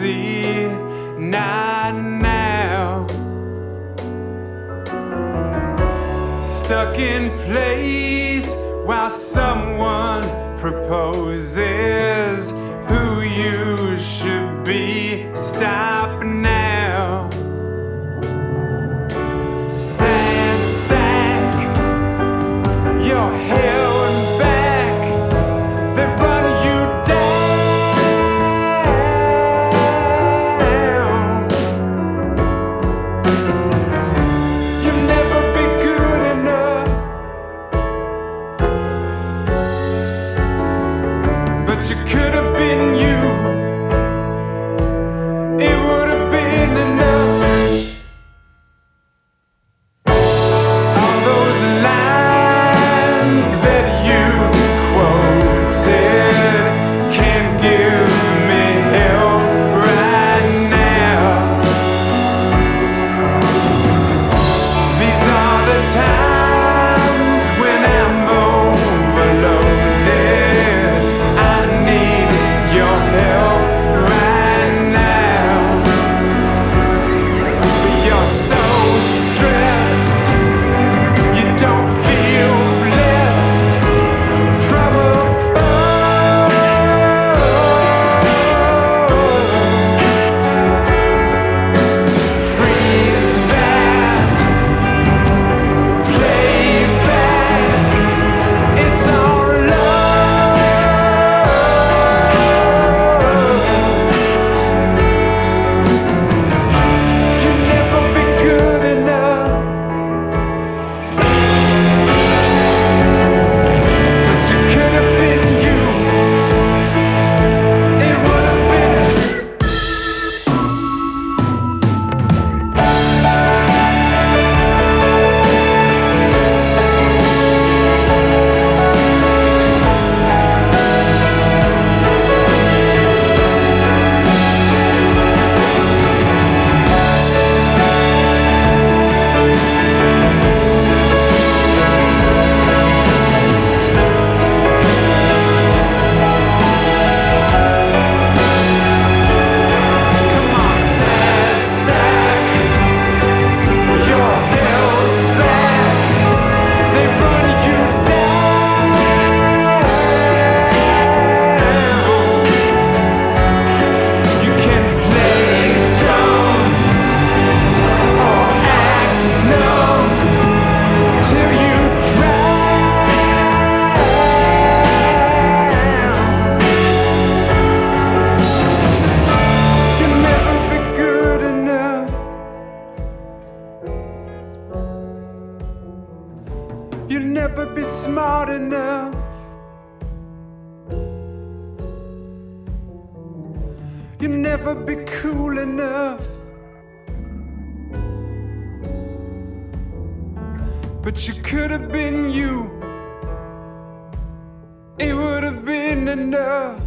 see, not now. Stuck in place while someone proposes who you should be. Stop now. Sad sack, you're held back. They run you down. You'll never be good enough, but you could have been you. It would have been enough. All those lines that you quoted can't give me help right now. These are the times when I'm overloaded. I need your help right now. But you're so stressed, you don't feel blessed from above. Freeze that, play back, it's all love. You'll never be good enough, but you could have been you. It would have been. Come on, sad sack, you're held back. They run you down. You can play dumb or act numb till you drown. You'll never be good enough. You'll never be smart enough. You'll never be cool enough. But you could have been you. It would have been enough.